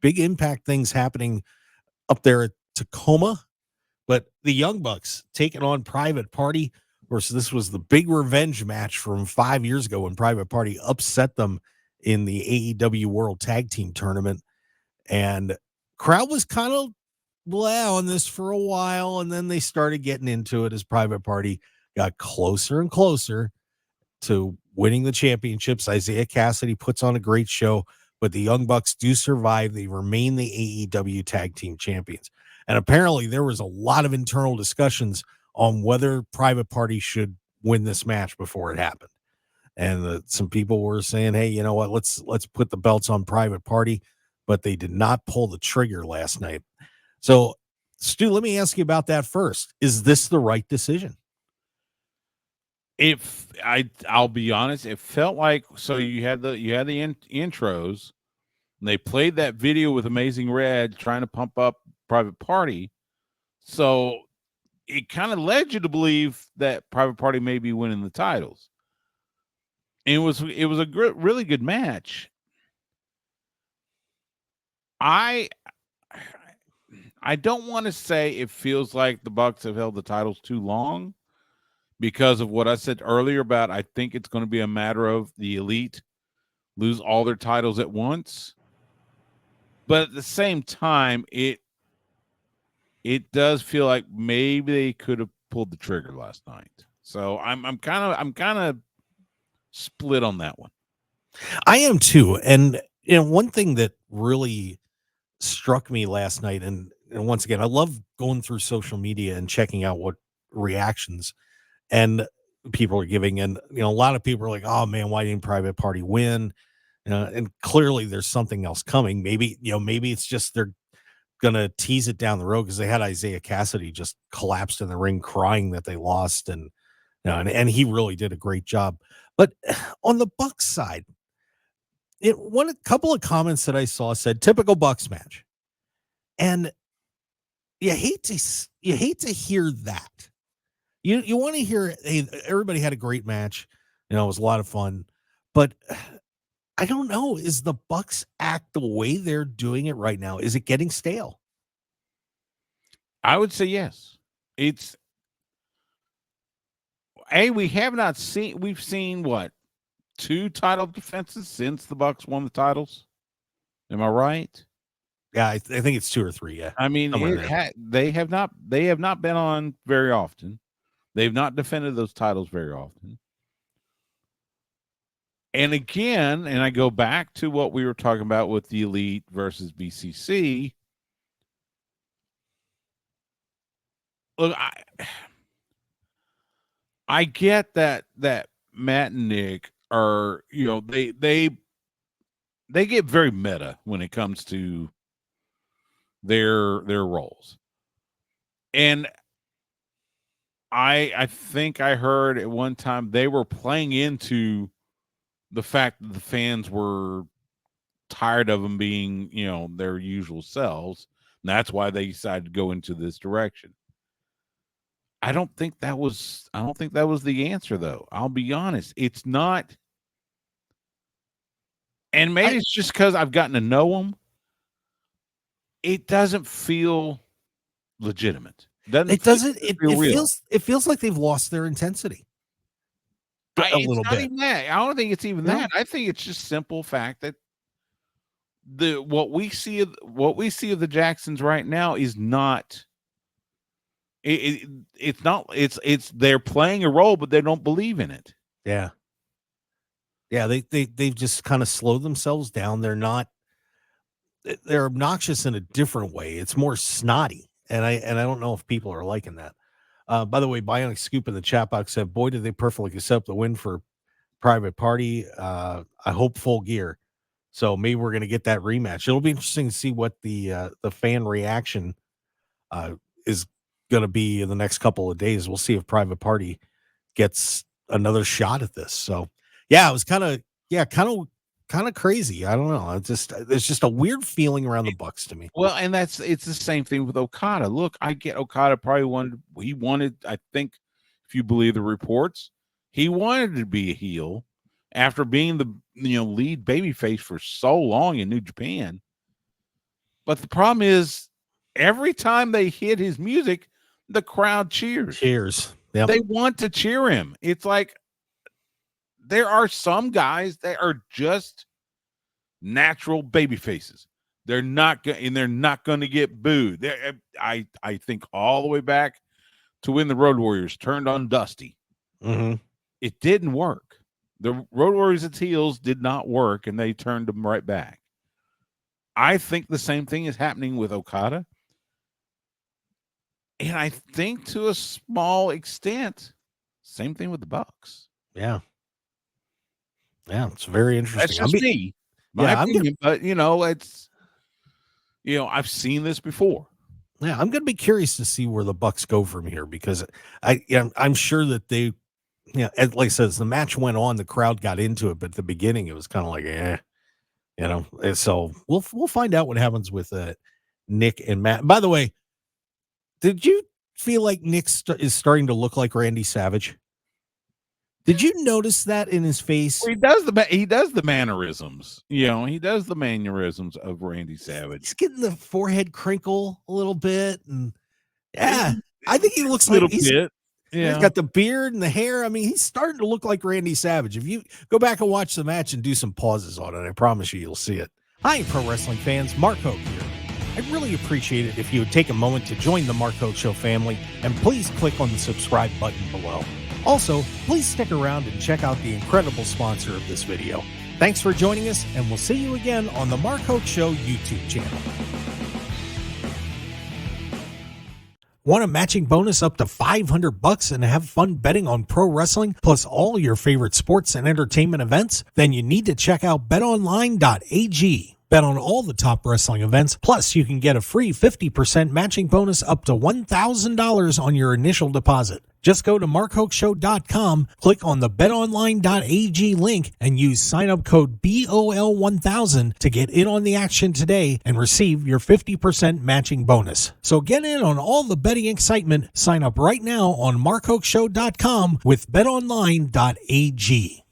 big impact things happening up there at Tacoma. But the Young Bucks taking on Private Party. Of course, this was the big revenge match from 5 years ago when Private Party upset them in the AEW World Tag Team Tournament. And crowd was kind of blah on this for a while, and then they started getting into it as Private Party got closer and closer to winning the championships. Isaiah Cassidy puts on a great show, but the Young Bucks do survive. They remain the AEW Tag Team Champions. And apparently there was a lot of internal discussions on whether Private Party should win this match before it happened. And some people were saying, hey, you know what, let's put the belts on Private Party, but they did not pull the trigger last night. So, Stu, let me ask you about that first. Is this the right decision? I'll be honest, it felt like, so you had the intros, and they played that video with Amazing Red trying to pump up Private Party. So it kind of led you to believe that Private Party may be winning the titles. And it was a really good match. I don't want to say it feels like the Bucks have held the titles too long, because of what I said earlier about, I think it's going to be a matter of the Elite lose all their titles at once. But at the same time, it does feel like maybe they could have pulled the trigger last night. So I'm kind of split on that one. I am too. And one thing that really struck me last night, and once again, I love going through social media and checking out what reactions and people are giving. And a lot of people are like, oh man, why didn't Private Party win? And clearly there's something else coming. Maybe it's just they're gonna tease it down the road, because they had Isaiah Cassidy just collapsed in the ring crying that they lost, and and he really did a great job. But on the Bucks side, a couple of comments that I saw said typical Bucks match, and you hate to hear that. You want to hear, hey, everybody had a great match, it was a lot of fun, but I don't know, is the Bucks act the way they're doing it right now, is it getting stale? I would say yes. We've seen what, 2 title defenses since the Bucks won the titles. Am I right? Yeah, I think it's 2 or 3. Yeah, I mean, they have not been on very often. They've not defended those titles very often. And again, and I go back to what we were talking about with the Elite versus BCC. Look, I get that Matt and Nick are, they get very meta when it comes to their roles. And I think I heard at one time they were playing into the fact that the fans were tired of them being, their usual selves. And that's why they decided to go into this direction. I don't think that was the answer, though. I'll be honest. It's not. And maybe it's just because I've gotten to know them. It doesn't feel legitimate. It feels like they've lost their intensity. A little bit. Even that. I don't think it's even that. I think it's just simple fact that what we see of the Jacksons right now is not. It's not. It's they're playing a role, but they don't believe in it. Yeah. Yeah, they've just kind of slowed themselves down. They're obnoxious in a different way. It's more snotty. And I don't know if people are liking that. By the way, Bionic Scoop in the chat box said, boy, did they perfectly accept the win for Private Party. I hope Full Gear. So maybe we're going to get that rematch. It'll be interesting to see what the fan reaction is going to be in the next couple of days. We'll see if Private Party gets another shot at this. So yeah, it was kind of crazy. I don't know. There's just a weird feeling around the Bucks to me. Well, and it's the same thing with Okada. Look, I get Okada probably wanted, I think, if you believe the reports, he wanted to be a heel after being the lead babyface for so long in New Japan. But the problem is, every time they hit his music, the crowd cheers. Cheers. Yep. They want to cheer him. It's like there are some guys that are just natural baby faces. They're not going to get booed. I think all the way back to when the Road Warriors turned on Dusty. Mm-hmm. It didn't work. The Road Warriors' heels did not work, and they turned them right back. I think the same thing is happening with Okada. And I think to a small extent, same thing with the Bucks. Yeah. Yeah, it's very interesting. That's just me. My opinion, but I've seen this before. Yeah, I'm going to be curious to see where the Bucks go from here, because I'm sure that they, like I said, as the match went on, the crowd got into it, but at the beginning it was kind of like, and so we'll find out what happens with Nick and Matt. By the way, did you feel like Nick is starting to look like Randy Savage? Did you notice that in his face? Well, he does the mannerisms. He does the mannerisms of Randy Savage. He's getting the forehead crinkle a little bit, and I think he looks a little bit. Yeah, he's got the beard and the hair. I mean, he's starting to look like Randy Savage. If you go back and watch the match and do some pauses on it, I promise you'll see it. Hi, pro wrestling fans. Mark Hoke here. I'd really appreciate it if you would take a moment to join the Mark Hoke Show family, and please click on the subscribe button below. Also, please stick around and check out the incredible sponsor of this video. Thanks for joining us, and we'll see you again on the Mark Hoke Show YouTube channel. Want a matching bonus up to $500 and have fun betting on pro wrestling plus all your favorite sports and entertainment events? Then you need to check out betonline.ag. Bet on all the top wrestling events, plus you can get a free 50% matching bonus up to $1,000 on your initial deposit. Just go to markhokeshow.com, click on the betonline.ag link, and use sign-up code BOL1000 to get in on the action today and receive your 50% matching bonus. So get in on all the betting excitement. Sign up right now on markhokeshow.com with betonline.ag.